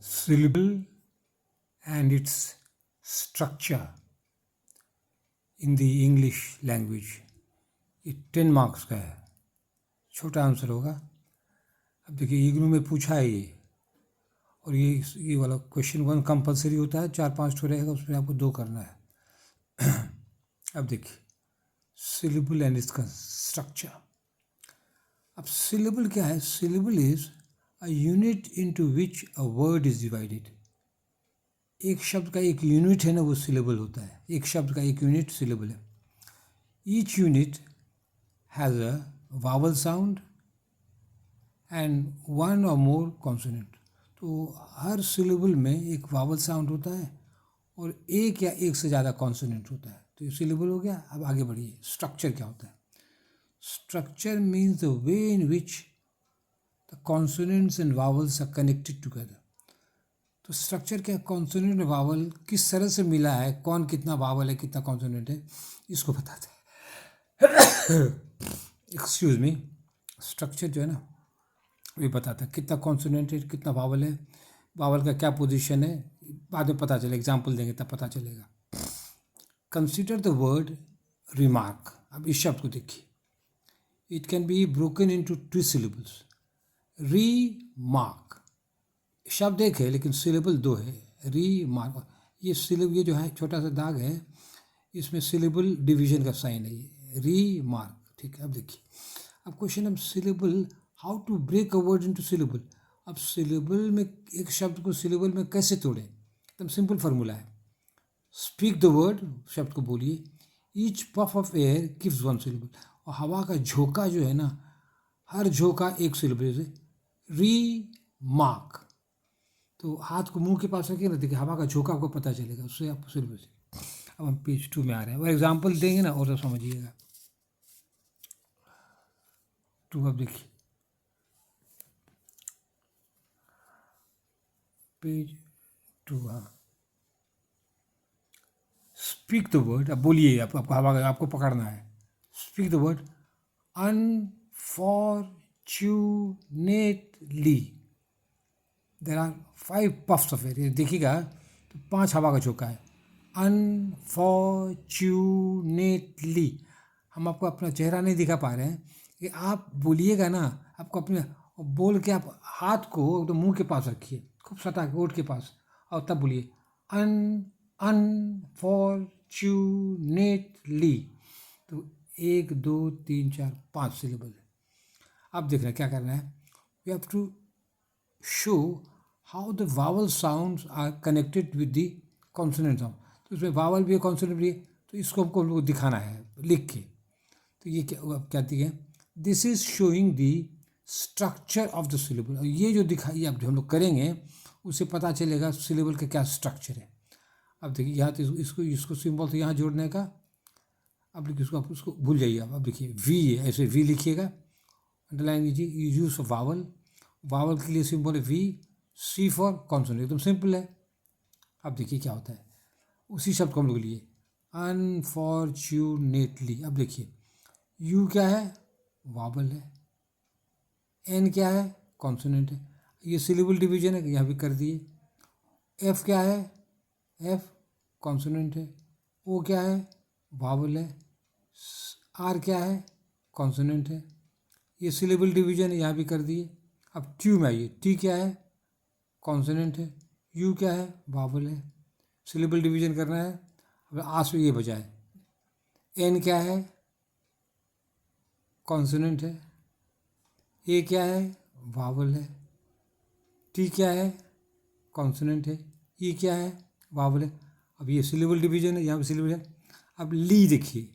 syllable and its structure in the English language. ये 10 marks का है, छोटा आंसर होगा। अब देखिए इग्नू में पूछा है ये, और ये वाला क्वेश्चन 1 कंपलसरी होता है, 4-5 ठो रहेगा, उसमें आपको 2 करना है। अब देखिए सिलेबल एंड इसका स्ट्रक्चर। अब सिलेबल क्या है? Syllable is a unit into which a word is divided. एक शब्द का एक यूनिट है ना, वो सिलेबल होता है। एक शब्द का एक यूनिट सिलेबल है। Each unit has a vowel sound and one और मोर कॉन्सोनेंट। तो हर सिलेबल में एक वावल साउंड होता है और एक या एक से ज़्यादा कॉन्सोनेंट होता है। तो ये सिलेबल हो गया। अब आगे बढ़िए, स्ट्रक्चर क्या होता है? Structure means the way in which the consonants and vowels are connected together. तो स्ट्रक्चर क्या? कॉन्सोनेंट वावल किस तरह से मिला है, कौन कितना वावल है, कितना कॉन्सोनेंट है, इसको बताते हैं। Excuse me. स्ट्रक्चर जो है ना, ये बताता है कितना कॉन्सोनेंट है, कितना वावल है, वावल का क्या पोजीशन है, बाद में पता चलेगा। एग्जाम्पल देंगे तब पता चलेगा। Consider the word remark. अब इस शब्द को देखिए, it can be broken into 2 syllables। Remark शब्द एक है लेकिन सिलेबल 2 है। रीमार्क, ये सिलेबल, ये जो है छोटा सा दाग है, इसमें सिलेबल डिवीजन का साइन है ये, रीमार्क। ठीक है। अब देखिए, अब क्वेश्चन है syllable, how to break a word into syllable. अब सिलेबल में, एक शब्द को सिलेबल में कैसे तोड़ें? एकदम सिंपल फार्मूला है। स्पीक द वर्ड, शब्द को बोलिए। Each puff of air gives 1 syllable। और हवा का झोंका जो है ना, हर झोंका एक सिलेबल से। रीमार्क, तो हाथ को मुंह के पास रखिए ना, देखिए हवा का झोंका आपको पता चलेगा, उससे आप सिलेबल से। अब हम पेज 2 में आ रहे हैं और एग्जाम्पल देंगे ना, और तो समझिएगा। 2 अब देखिए, पेज 2। हाँ, स्पीक द वर्ड। अब बोलिए, आपको हवा का आपको पकड़ना है। Speak the word unfortunately. There are 5 puffs of air. देखिएगा तो 5 हवा का झोंका है। अनफॉर्चुनेटली, हम आपको अपना चेहरा नहीं दिखा पा रहे हैं, कि आप बोलिएगा ना, आपको अपने बोल के आप हाथ को तो मुंह के पास रखिए, खूब सटा के ओठ के पास, और तब बोलिए अनफॉर्चुनेटली। तो 1 2 3 4 5 सिलेबल है। अब देख रहे हैं क्या करना है। We have to show how the vowel sounds are connected with the consonant sound. तो इसमें वावल भी है, कॉन्सोनेंट भी है, तो इसको हमको लोग दिखाना है लिख के। तो ये क्या कहती है? This is showing the structure of the syllable. और ये जो दिखाई अब जो हम लोग करेंगे, उससे पता चलेगा सिलेबल का क्या स्ट्रक्चर है। अब देखिए यहाँ तो इसको इसको सिंबल तो यहाँ जोड़ने का। अब देखिए इसको, आप उसको भूल जाइए। अब देखिए वी है, ऐसे वी लिखिएगा, अंडरलाइन कीजिए। यूज ऑफ वावल, वावल के लिए सिंबल है वी। सी फॉर कॉन्सोनेंट, एकदम सिंपल है। अब देखिए क्या होता है, उसी शब्द को हम लोग लिए अनफॉर्चुनेटली। अब देखिए यू क्या है? वावल है। एन क्या है? कॉन्सोनेंट है। ये सिलेबल डिवीजन है, यहाँ भी कर दिए। एफ क्या है? एफ कॉन्सोनेंट है। ओ क्या है? वावल है। आर क्या है? कॉन्सोनेंट है। ये सिलेबल डिवीजन है, यहाँ भी कर दिए। अब ट्यू में आइए, टी क्या है? कॉन्सोनेंट है। यू क्या है? वावल है। सिलेबल डिवीजन करना है। अब आस में ये बजाय, एन क्या है? कॉन्सोनेंट है। ए क्या है? वावल है। टी क्या है? कॉन्सोनेंट है। ई क्या है? वावल है। अब ये सिलेबल डिवीजन है, यहाँ पे सिलेबल है। अब ली देखिए,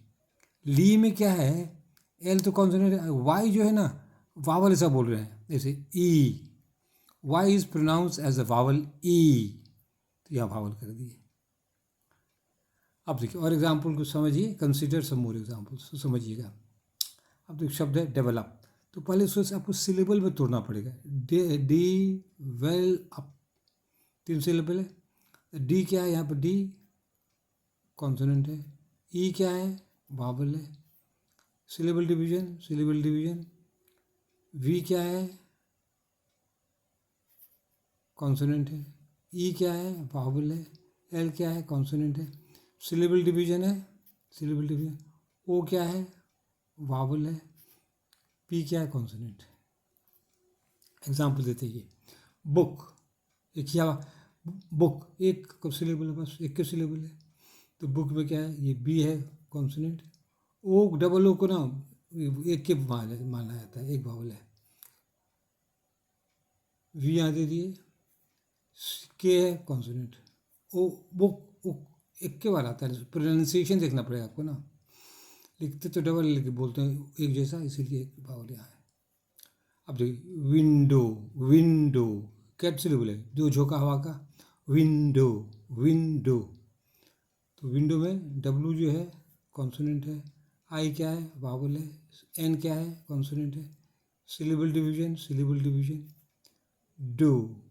ली में क्या है? एल तो कॉन्सोनेंट है, वाई जो है ना, वावल ऐसा बोल रहे हैं, जैसे E, Y is pronounce as a vowel E, तो यहाँ वावल कर दिए। अब देखिए और एग्जाम्पल को समझिए, कंसिडर सम मोर एग्जाम्पल्स, तो समझिएगा। अब तो शब्द है डेवलप, तो पहले उसको आपको सिलेबल में तोड़ना पड़ेगा। डी वेल अप, 3 सिलेबल है। डी क्या है? यहाँ पर डी कॉन्सोनेंट है। ई क्या है? वावल है। Syllable division, syllable division. V क्या है? कॉन्सोनेंट है। ई क्या है, वावल है। एल क्या है, कॉन्सोनेंट है। सिलेबल डिवीजन है, सिलेबल डिवीजन। ओ क्या है, वावल है। पी क्या है, कॉन्सोनेंट है। एग्जाम्पल देते हैं, बुक, एक ही बुक, एक कब सिलेबल है, बस एक के सिलेबल है, तो बुक में क्या है, ये बी है, कॉन्सोनेंट। ओ डबल ओ को ना एक के माना जाता है, एक वावल है। वी यहाँ दे दिए, के है, कॉन्सोनेंट। ओ बुक, एक के बार आता है, प्रोनाउंसिएशन देखना पड़ेगा आपको ना, लिखते तो डबल लेके बोलते हैं एक जैसा, इसीलिए एक वावल यहाँ है। अब देखिए, विंडो, विंडो कैट सिलेबल है, जो झोंका हवा का, विंडो, विंडो। तो विंडो में डब्लू जो है कॉन्सोनेंट है, आई क्या है, वावल है, एन क्या है, कॉन्सोनेंट है। Syllable division, syllable division. Do,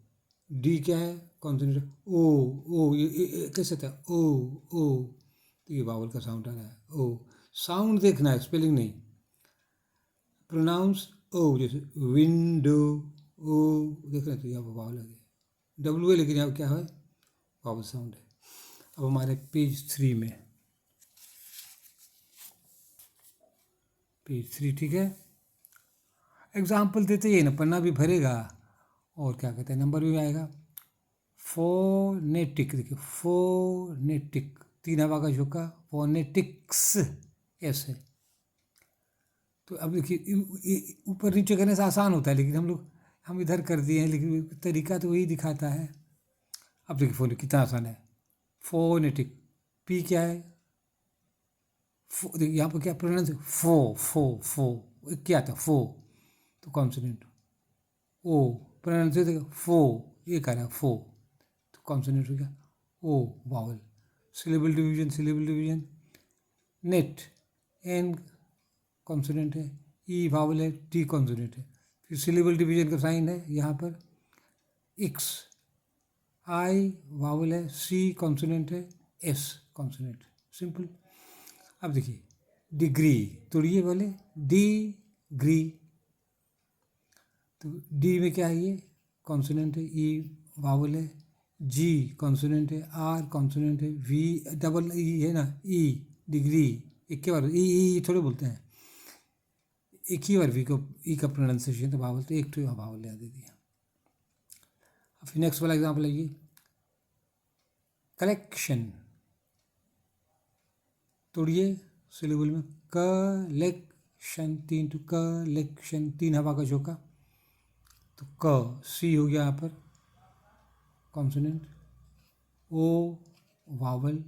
D क्या है, कॉन्सोनेंट है। ओ ये कैसे था, ओ ओ, तो ये वावल का साउंड आ रहा है, ओ। साउंड देखना है, स्पेलिंग नहीं। प्रोनाउंस ओ, जैसे विंडो, ओ देख रहे हैं, तो यहाँ पर वावल आ गया, डब्लू है, लेकिन यहाँ क्या है, वावल साउंड है। अब हमारे पेज 3 में, पेज 3 ठीक है। एग्जाम्पल देते ही ना, पन्ना भी भरेगा और क्या कहते हैं, नंबर भी आएगा। फोनेटिक, देखिए फोनेटिक, तीन हवा का झोंका, फोनेटिक्स ऐसे। तो अब देखिए, ऊपर नीचे करने से आसान होता है, लेकिन हम इधर कर दिए हैं, लेकिन तरीका तो वही दिखाता है। अब देखिए फोन कितना आसान है, फोनेटिक। पी क्या है, देखिए यहाँ पर क्या प्रोनाउंस, फो, क्या आता है, फो, तो कॉन्सोनेंट। ओ प्रोनाउंस देखो, फो, ये कह रहा है फो, तो कॉन्सोनेंट हो गया, O vowel. Syllable division, syllable division. Net, N consonant है, ई वावल है, टी कॉन्सोनेंट है। फिर सिलेबल डिवीजन का साइन है यहाँ पर, एक्स, आई वावल है, सी कॉन्सोनेंट है, एस कॉन्सोनेंट, सिंपल। अब देखिए, डिग्री, तोड़िए बोले, डिग्री, तो डी में क्या है, ये कॉन्सोनेंट है, ई वावल है, जी कॉन्सोनेंट है, आर कॉन्सोनेंट है, वी डबल ई है ना, ई डिग्री, एक के बार ई थोड़े बोलते हैं, एक ही बार वी को ई का प्रोनाउंसिएशन, तो वावल, तो एक तो वावल याद दे दिया। फिर नेक्स्ट वाला एग्जाम्पल है ये, कलेक्शन, तोड़िए सिलेबल में, कलेक्शन, तीन टू कलेक्शन, तीन हवा का झोंका, तो क, सी हो गया यहाँ पर consonant, O vowel,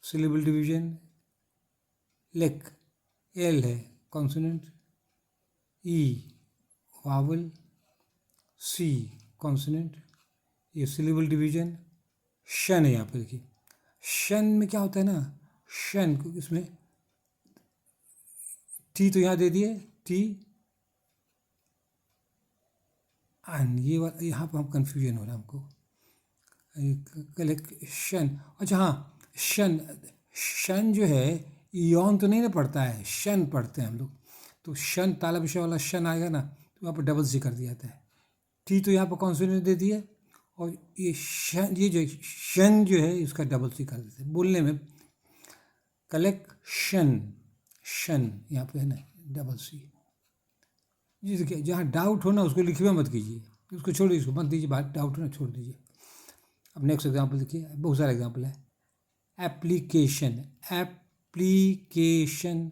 syllable division, lake, L है consonant, E vowel, C consonant, ये सिलेबल डिवीजन। शन है यहाँ पर, देखिए शन में क्या होता है ना, शन को इसमें टी तो यहाँ दे दिए, टी एन, ये यहाँ पर हम कन्फ्यूजन हो रहा है हमको, कलेक्शन, अच्छा हाँ, शन, शन जो है यौन तो नहीं ना पढ़ता है, शन पढ़ते हैं हम लोग, तो शन ताला विषय वाला शन आएगा ना, तो यहाँ पर डबल सी कर दिया जाता है, टी तो यहाँ पर कॉन्सोनेंट दे दिए, और ये शन, ये जो शन जो है इसका डबल सी कर देते हैं बोलने में, कलेक्शन, शन यहाँ पे है ना डबल सी। जी देखिए, जहाँ डाउट हो ना उसको लिखिए मत कीजिए, उसको छोड़िए, इसको मत दीजिए, बात डाउट हो ना छोड़ दीजिए। अब नेक्स्ट एग्जाम्पल देखिए, बहुत सारे एग्जाम्पल है। एप्लीकेशन, एप्लीकेशन,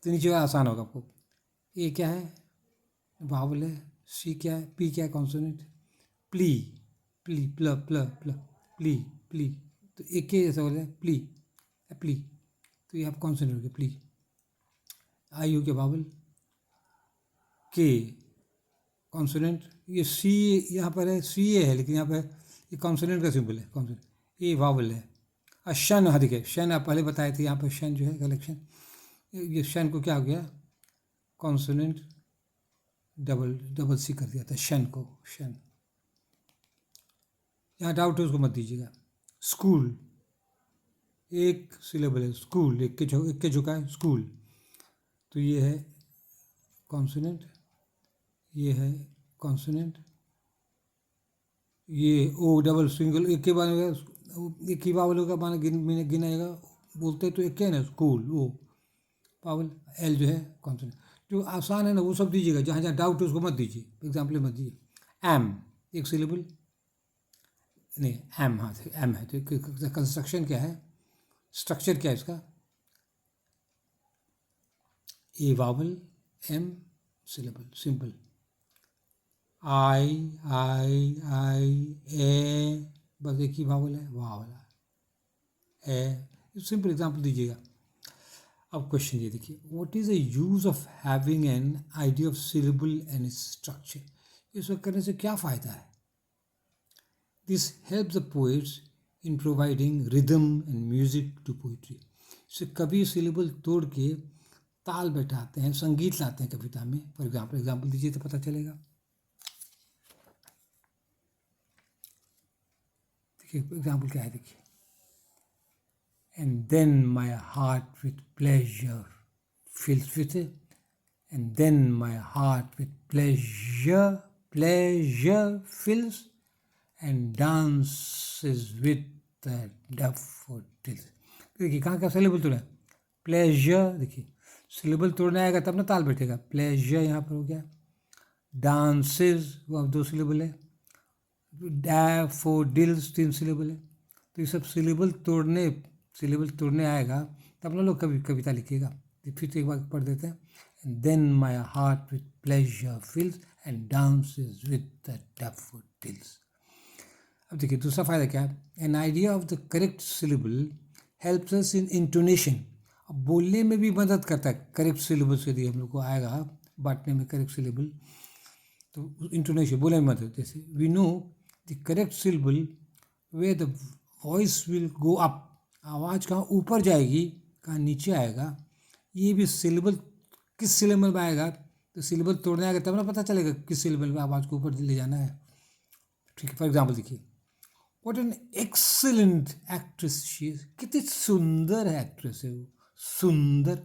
तो नीचे वाला आसान होगा आपको, ए क्या है, वावल है, सी क्या है, पी क्या है, कॉन्सोनेंट, प्ली, प्ली, प्ल प्ल प्ल, प्ली, प्ली, तो एक के जैसा बोल है, प्ली, प्ली, तो ये आप कॉन्सोनेंट हो गया, प्ली। आई हो गया वावल, के कॉन्सोनेंट, ये सी यहाँ पर है, सी ए है, लेकिन यहाँ पर ये कॉन्सोनेंट का सिंबल है, कॉन्सोनेंट, ये वावल है। और शन, हाँ देखिए शन आप पहले बताए थे, यहाँ पर शन जो है कलेक्शन, ये शन को क्या हो गया, कॉन्सोनेंट डबल सी कर दिया था शन को, शन। यहाँ डाउट है उसको मत दीजिएगा। स्कूल, एक सिलेबल है, स्कूल, एक के झुका है, स्कूल, तो ये है कॉन्सोनेंट, ये है कॉन्सोनेंट, ये ओ डबल सिंगल एक के बाद एक ही वावल होगा, माना गिनाएगा, बोलते तो एक है ना, स्कूल, ओ पावल, एल जो है कॉन्सोनेंट। जो आसान है ना वो सब दीजिएगा, जहाँ जहाँ डाउट है उसको मत दीजिए, एग्जाम्पल मत दीजिए। एम एक सिलेबल नहीं, एम, हाँ एम है, तो कंस्ट्रक्शन क्या है, स्ट्रक्चर क्या है इसका, ए वावल, एम सिलेबल, सिंपल। आई ए, बस एक ही वावल है, वाह वाला ए, सिंपल एग्जाम्पल दीजिएगा। अब क्वेश्चन ये देखिए, what is the use of having an idea of syllable and structure, इसको करने से क्या फ़ायदा है। This help the poets in providing rhythm and music to poetry. इससे कभी सिलेबल तोड़ के ताल बैठाते हैं, संगीत लाते हैं कविता में। फॉर एग्जाम्पल दीजिए तो पता चलेगा। देखिए एग्जाम्पल क्या है, देखिए, and then my heart with pleasure fills with it, and then my heart with pleasure fills and dances with the daffodils। देखिए कहाँ का सिलेबल तोड़ा, प्लेजर, देखिए सिलेबल तोड़ने आएगा तब ना ताल बैठेगा। प्लेजर यहाँ पर हो गया, डांसेस वो अब 2 सिलेबल है, डैफोडिल्स 3 सिलेबल है। तो ये सब सिलेबल तोड़ने आएगा तब ना लोग कभी कविता लिखिएगा। फिर से एक बार पढ़ देते हैं, and then my heart with pleasure fills and dances with the daffodils. अब देखिए दूसरा फायदा क्या है, an idea of the correct syllable helps us in intonation. अब बोलने में भी मदद करता है करेक्ट सिलेबल से, यदि हम लोग को आएगा बांटने में करेक्ट सिलेबल, तो इंटोनेशन बोलने में मदद। जैसे we know the correct syllable way the voice will go up, आवाज़ कहाँ ऊपर जाएगी कहाँ नीचे आएगा, ये भी सिलेबल किस सिलेबल में आएगा, तो सिलेबल तोड़ने आएगा तब ना पता चलेगा किस सिलेबल में आवाज़ को ऊपर ले जाना है। ठीक है, फॉर एग्जाम्पल देखिए, what an excellent actress she is, कितनी सुंदर है एक्ट्रेस है वो, सुंदर,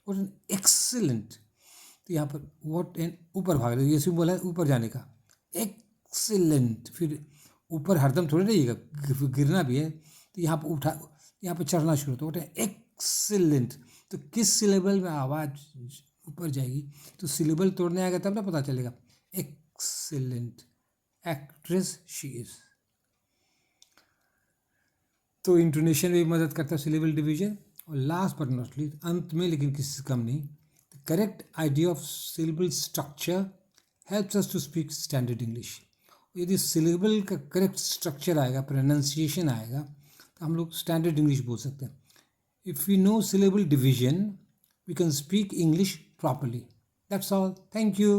व्हाट एन एक्सीलेंट। तो यहाँ पर व्हाट एन ऊपर भाग, ये सिंबल है ऊपर जाने का, एक्सीलेंट, फिर ऊपर हरदम थोड़ी रहिएगा, गिरना भी है, तो यहाँ पर यहाँ पर चढ़ना शुरू, तो व्हाट एन एक्सीलेंट। तो किस सिलेबल में आवाज़ ऊपर जाएगी, तो सिलेबल तोड़ने आएगा तब ना पता चलेगा, एक्सीलेंट एक्ट्रेस शी इज। तो इंटोनेशन में भी मदद करता है सिलेबल डिवीजन। और लास्ट बट नॉट लीस्ट, अंत में लेकिन किसी से कम नहीं, the correct idea of syllable structure helps us to speak standard English. यदि सिलेबल का करेक्ट स्ट्रक्चर आएगा, प्रोनाउंसिएशन आएगा, तो हम लोग स्टैंडर्ड इंग्लिश बोल सकते हैं। If we know syllable division we can speak English properly. That's all, thank you.